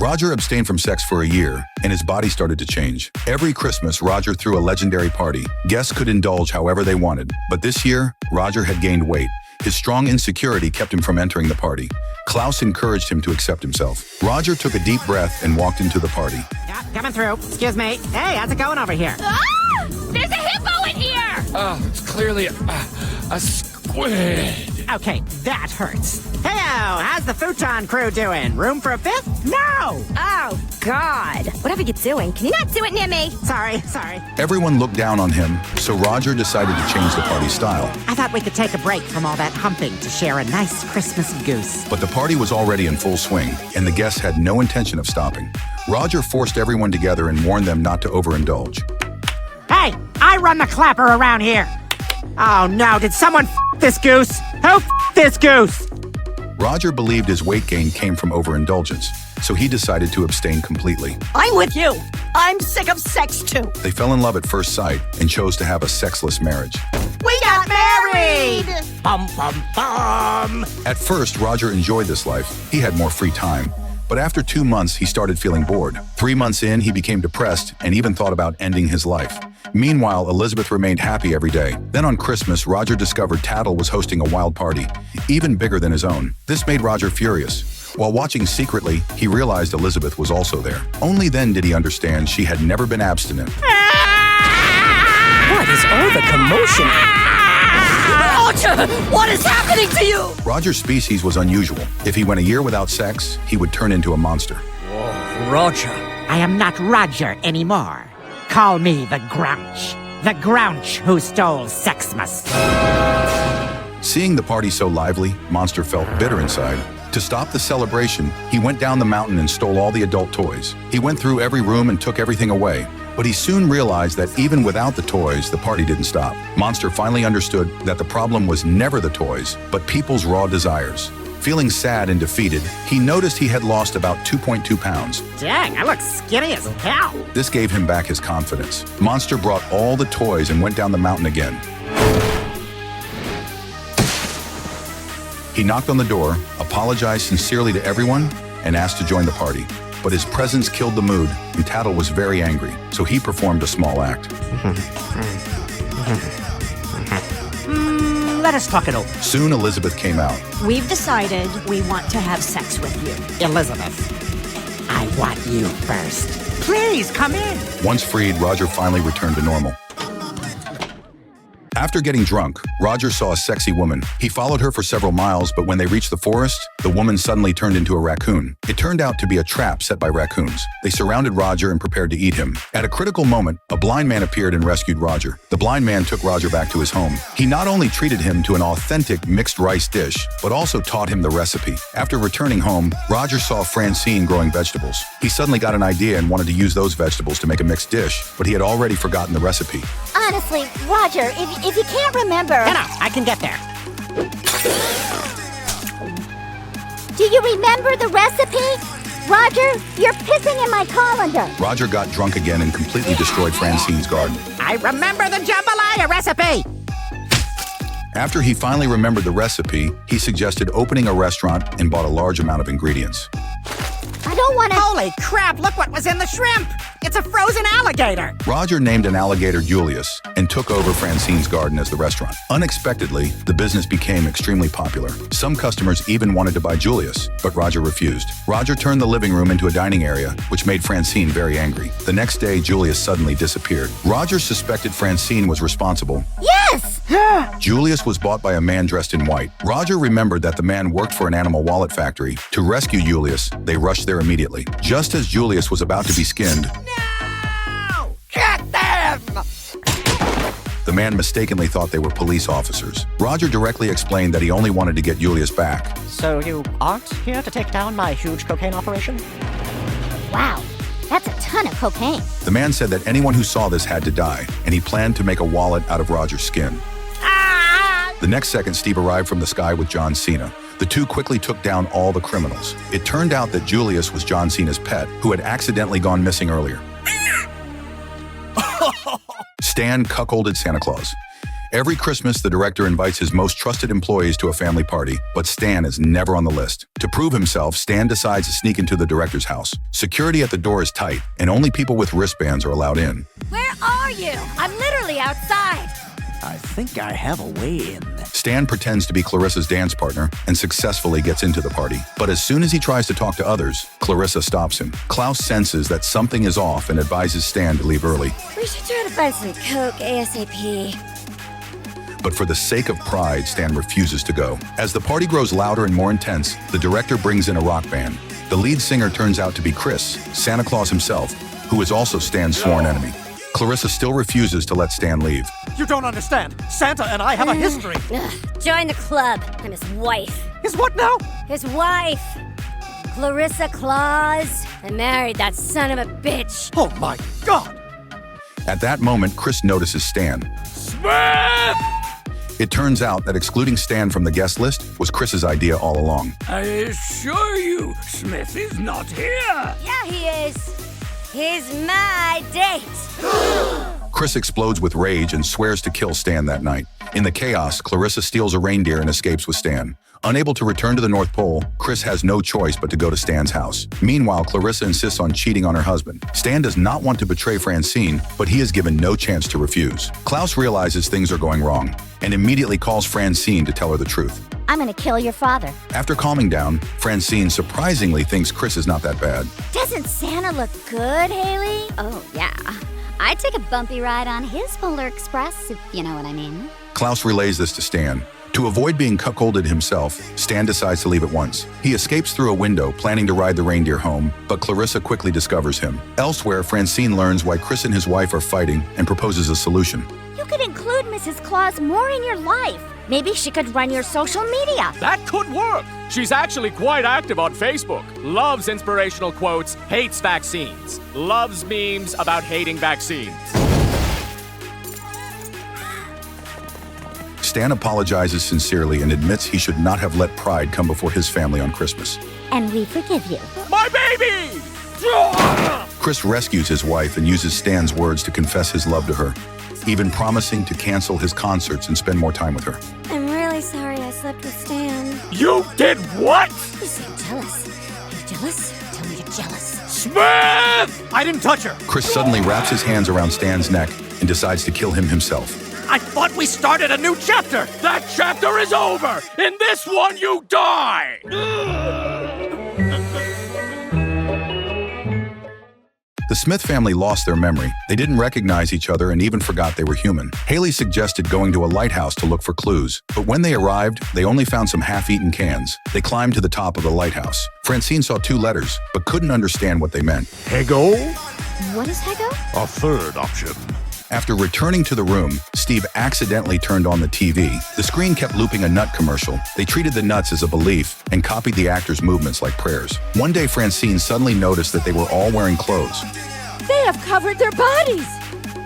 Roger abstained from sex for a year, and his body started to change. Every Christmas, Roger threw a legendary party. Guests could indulge however they wanted. But this year, Roger had gained weight. His strong insecurity kept him from entering the party. Klaus encouraged him to accept himself. Roger took a deep breath and walked into the party. Yeah, coming through. Excuse me. Hey, how's it going over here? Ah! There's a hippo in here! Oh, it's clearly a squid. Okay, that hurts. Heyo, how's the futon crew doing? Room for a fifth? No! Oh, God. Whatever you're doing, can you not do it near me? Sorry. Everyone looked down on him, so Roger decided to change the party style. I thought we could take a break from all that humping to share a nice Christmas goose. But the party was already in full swing, and the guests had no intention of stopping. Roger forced everyone together and warned them not to overindulge. Hey, I run the clapper around here. Oh no, did someone f this goose? Who f this goose? Roger believed his weight gain came from overindulgence, so he decided to abstain completely. I'm with you. I'm sick of sex too. They fell in love at first sight and chose to have a sexless marriage. We got married! Bum, bum, bum. At first, Roger enjoyed this life. He had more free time. But after 2 months, he started feeling bored. 3 months in, he became depressed and even thought about ending his life. Meanwhile, Elizabeth remained happy every day. Then on Christmas, Roger discovered Tattle was hosting a wild party, even bigger than his own. This made Roger furious. While watching secretly, he realized Elizabeth was also there. Only then did he understand she had never been abstinent. What is all the commotion? Roger, what is happening to you? Roger's species was unusual. If he went a year without sex, he would turn into a monster. Whoa, Roger. I am not Roger anymore. Call me the Grouch. The Grouch who stole Sexmas. Seeing the party so lively, Monster felt bitter inside. To stop the celebration, he went down the mountain and stole all the adult toys. He went through every room and took everything away. But he soon realized that even without the toys, the party didn't stop. Monster finally understood that the problem was never the toys, but people's raw desires. Feeling sad and defeated, he noticed he had lost about 2.2 pounds. Dang, I look skinny as hell. This gave him back his confidence. Monster brought all the toys and went down the mountain again. He knocked on the door, apologized sincerely to everyone, and asked to join the party. But his presence killed the mood, and Tattle was very angry, so he performed a small act. Let us talk it over. Soon Elizabeth came out. We've decided we want to have sex with you. Elizabeth, I want you first. Please, come in. Once freed, Roger finally returned to normal. After getting drunk, Roger saw a sexy woman. He followed her for several miles, but when they reached the forest, the woman suddenly turned into a raccoon. It turned out to be a trap set by raccoons. They surrounded Roger and prepared to eat him. At a critical moment, a blind man appeared and rescued Roger. The blind man took Roger back to his home. He not only treated him to an authentic mixed rice dish, but also taught him the recipe. After returning home, Roger saw Francine growing vegetables. He suddenly got an idea and wanted to use those vegetables to make a mixed dish, but he had already forgotten the recipe. Honestly, Roger, if you can't remember... No, I can get there. Do you remember the recipe? Roger, you're pissing in my colander. Roger got drunk again and completely destroyed Francine's garden. I remember the jambalaya recipe. After he finally remembered the recipe, he suggested opening a restaurant and bought a large amount of ingredients. I don't want to... Holy crap, look what was in the shrimp. It's a frozen alligator. Roger named an alligator Julius and took over Francine's garden as the restaurant. Unexpectedly, the business became extremely popular. Some customers even wanted to buy Julius, but Roger refused. Roger turned the living room into a dining area, which made Francine very angry. The next day, Julius suddenly disappeared. Roger suspected Francine was responsible. Yes! Julius was bought by a man dressed in white. Roger remembered that the man worked for an animal wallet factory. To rescue Julius, they rushed there immediately. Just as Julius was about to be skinned, No! Get them! the man mistakenly thought they were police officers. Roger directly explained that he only wanted to get Julius back. So you aren't here to take down my huge cocaine operation? Wow, that's a ton of cocaine. The man said that anyone who saw this had to die, and he planned to make a wallet out of Roger's skin. The next second, Steve arrived from the sky with John Cena. The two quickly took down all the criminals. It turned out that Julius was John Cena's pet, who had accidentally gone missing earlier. Stan cuckolded Santa Claus. Every Christmas, the director invites his most trusted employees to a family party, but Stan is never on the list. To prove himself, Stan decides to sneak into the director's house. Security at the door is tight, and only people with wristbands are allowed in. Where are you? I'm literally outside. I think I have a way in. Stan pretends to be Clarissa's dance partner and successfully gets into the party. But as soon as he tries to talk to others, Clarissa stops him. Klaus senses that something is off and advises Stan to leave early. We should try to find some coke ASAP. But for the sake of pride, Stan refuses to go. As the party grows louder and more intense, the director brings in a rock band. The lead singer turns out to be Chris, Santa Claus himself, who is also Stan's sworn enemy. Clarissa still refuses to let Stan leave. You don't understand. Santa and I have a history. Join the club. I'm his wife. His what now? His wife. Clarissa Claus. I married that son of a bitch. Oh my God. At that moment, Chris notices Stan. Smith! It turns out that excluding Stan from the guest list was Chris's idea all along. I assure you, Smith is not here. Yeah, he is. He's my date. Chris explodes with rage and swears to kill Stan that night. In the chaos, Clarissa steals a reindeer and escapes with Stan. Unable to return to the North Pole, Chris has no choice but to go to Stan's house. Meanwhile, Clarissa insists on cheating on her husband. Stan does not want to betray Francine, but he is given no chance to refuse. Klaus realizes things are going wrong and immediately calls Francine to tell her the truth. I'm gonna kill your father. After calming down, Francine surprisingly thinks Chris is not that bad. Doesn't Santa look good, Haley? Oh, yeah. I'd take a bumpy ride on his Polar Express, if you know what I mean. Klaus relays this to Stan. To avoid being cuckolded himself, Stan decides to leave at once. He escapes through a window, planning to ride the reindeer home, but Clarissa quickly discovers him. Elsewhere, Francine learns why Chris and his wife are fighting and proposes a solution. You could include Mrs. Claus more in your life. Maybe she could run your social media. That could work. She's actually quite active on Facebook. Loves inspirational quotes, hates vaccines. Loves memes about hating vaccines. Stan apologizes sincerely and admits he should not have let pride come before his family on Christmas. And we forgive you. My baby! Chris rescues his wife and uses Stan's words to confess his love to her, even promising to cancel his concerts and spend more time with her. I'm really sorry I slept with Stan. You did what? You seem jealous. Are you jealous? Tell me you're jealous. Smith! I didn't touch her. Chris suddenly wraps his hands around Stan's neck and decides to kill him himself. I thought we started a new chapter. That chapter is over! In this one, you die! The Smith family lost their memory. They didn't recognize each other and even forgot they were human. Haley suggested going to a lighthouse to look for clues, but when they arrived, they only found some half-eaten cans. They climbed to the top of the lighthouse. Francine saw 2 letters, but couldn't understand what they meant. Hego? What is Hego? A third option. After returning to the room, Steve accidentally turned on the TV. The screen kept looping a nut commercial. They treated the nuts as a belief and copied the actors' movements like prayers. One day, Francine suddenly noticed that they were all wearing clothes. They have covered their bodies.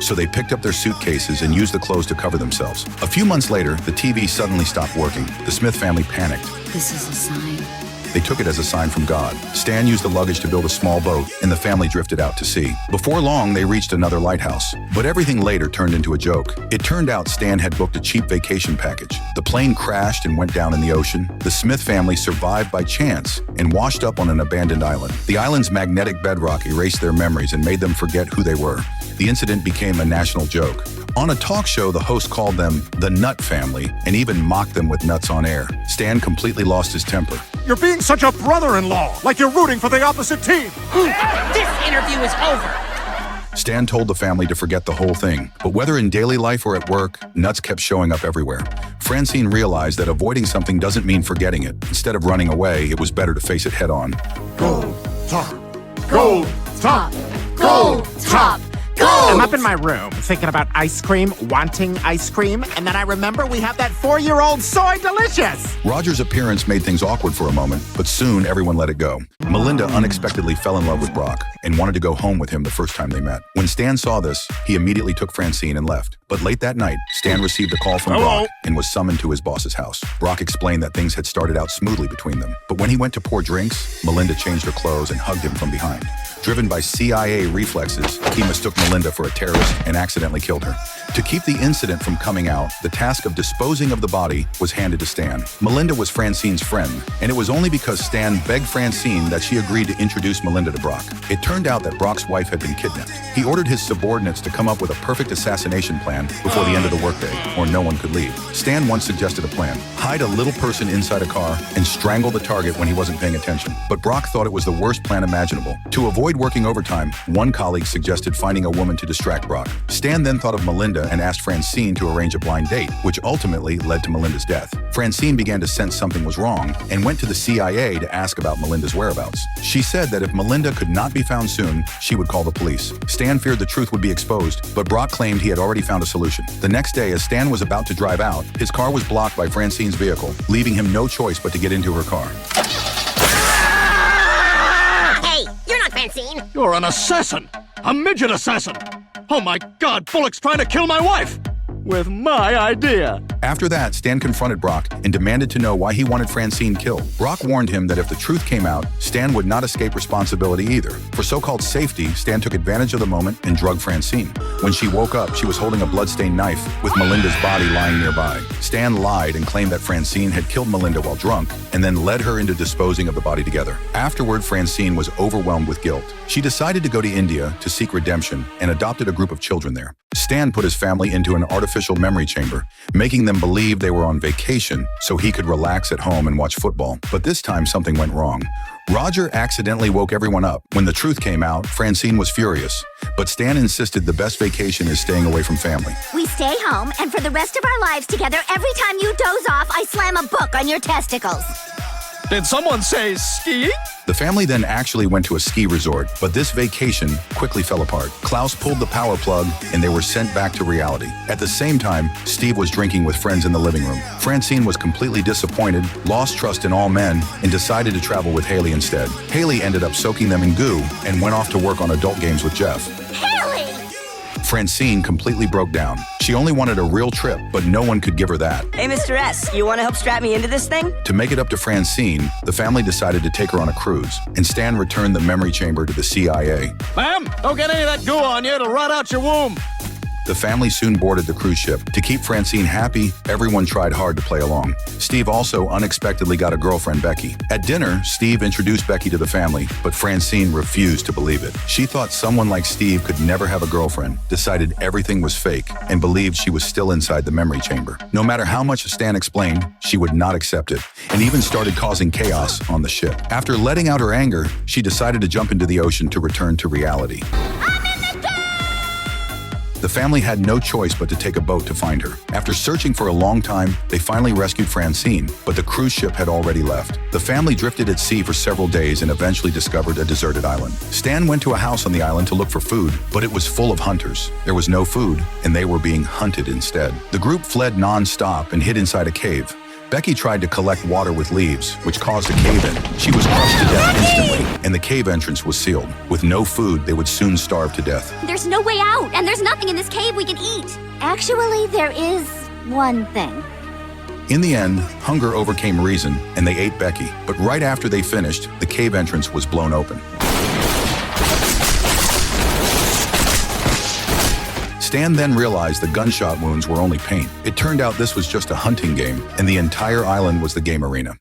So they picked up their suitcases and used the clothes to cover themselves. A few months later, the TV suddenly stopped working. The Smith family panicked. This is a sign. They took it as a sign from God. Stan used the luggage to build a small boat, and the family drifted out to sea. Before long, they reached another lighthouse. But everything later turned into a joke. It turned out Stan had booked a cheap vacation package. The plane crashed and went down in the ocean. The Smith family survived by chance and washed up on an abandoned island. The island's magnetic bedrock erased their memories and made them forget who they were. The incident became a national joke. On a talk show, the host called them the Nut Family and even mocked them with nuts on air. Stan completely lost his temper. You're being such a brother-in-law, like you're rooting for the opposite team. This interview is over. Stan told the family to forget the whole thing, but whether in daily life or at work, nuts kept showing up everywhere. Francine realized that avoiding something doesn't mean forgetting it. Instead of running away, it was better to face it head on. Gold top. Gold top. Gold top. I'm up in my room thinking about ice cream, wanting ice cream, and then I remember we have that 4-year-old Soy Delicious. Roger's appearance made things awkward for a moment, but soon everyone let it go. Melinda unexpectedly fell in love with Brock and wanted to go home with him the first time they met. When Stan saw this, he immediately took Francine and left. But late that night, Stan received a call from Brock and was summoned to his boss's house. Brock explained that things had started out smoothly between them. But when he went to pour drinks, Melinda changed her clothes and hugged him from behind. Driven by CIA reflexes, he mistook Melinda for a terrorist and accidentally killed her. To keep the incident from coming out, the task of disposing of the body was handed to Stan. Melinda was Francine's friend, and it was only because Stan begged Francine that she agreed to introduce Melinda to Brock. It turned out that Brock's wife had been kidnapped. He ordered his subordinates to come up with a perfect assassination plan before the end of the workday, or no one could leave. Stan once suggested a plan: hide a little person inside a car and strangle the target when he wasn't paying attention. But Brock thought it was the worst plan imaginable. To avoid working overtime, one colleague suggested finding a woman to distract Brock. Stan then thought of Melinda and asked Francine to arrange a blind date, which ultimately led to Melinda's death. Francine began to sense something was wrong and went to the CIA to ask about Melinda's whereabouts. She said that if Melinda could not be found soon, she would call the police. Stan feared the truth would be exposed, but Brock claimed he had already found a solution. The next day, as Stan was about to drive out, his car was blocked by Francine's vehicle, leaving him no choice but to get into her car. Hey, you're not Francine. You're an assassin! A midget assassin! Oh my God, Bullock's trying to kill my wife! With my idea! After that, Stan confronted Brock and demanded to know why he wanted Francine killed. Brock warned him that if the truth came out, Stan would not escape responsibility either. For so-called safety, Stan took advantage of the moment and drugged Francine. When she woke up, she was holding a bloodstained knife with Melinda's body lying nearby. Stan lied and claimed that Francine had killed Melinda while drunk and then led her into disposing of the body together. Afterward, Francine was overwhelmed with guilt. She decided to go to India to seek redemption and adopted a group of children there. Stan put his family into an artificial memory chamber, making them believe they were on vacation so he could relax at home and watch football. But this time something went wrong. Roger accidentally woke everyone up. When the truth came out, Francine was furious. But Stan insisted the best vacation is staying away from family. We stay home, and for the rest of our lives together, every time you doze off, I slam a book on your testicles. Did someone say skiing? The family then actually went to a ski resort, but this vacation quickly fell apart. Klaus pulled the power plug, and they were sent back to reality. At the same time, Steve was drinking with friends in the living room. Francine was completely disappointed, lost trust in all men, and decided to travel with Haley instead. Haley ended up soaking them in goo and went off to work on adult games with Jeff. Haley! Francine completely broke down. She only wanted a real trip, but no one could give her that. Hey, Mr. S, you want to help strap me into this thing? To make it up to Francine, the family decided to take her on a cruise, and Stan returned the memory chamber to the CIA. Ma'am, don't get any of that goo on you, it'll rot out your womb. The family soon boarded the cruise ship. To keep Francine happy, everyone tried hard to play along. Steve also unexpectedly got a girlfriend, Becky. At dinner, Steve introduced Becky to the family, but Francine refused to believe it. She thought someone like Steve could never have a girlfriend, decided everything was fake, and believed she was still inside the memory chamber. No matter how much Stan explained, she would not accept it, and even started causing chaos on the ship. After letting out her anger, she decided to jump into the ocean to return to reality. The family had no choice but to take a boat to find her. After searching for a long time, they finally rescued Francine, but the cruise ship had already left. The family drifted at sea for several days and eventually discovered a deserted island. Stan went to a house on the island to look for food, but it was full of hunters. There was no food, and they were being hunted instead. The group fled non-stop and hid inside a cave. Becky tried to collect water with leaves, which caused a cave-in. She was crushed to death instantly, and the cave entrance was sealed. With no food, they would soon starve to death. There's no way out, and there's nothing in this cave we can eat. Actually, there is one thing. In the end, hunger overcame reason, and they ate Becky. But right after they finished, the cave entrance was blown open. Stan then realized the gunshot wounds were only paint. It turned out this was just a hunting game, and the entire island was the game arena.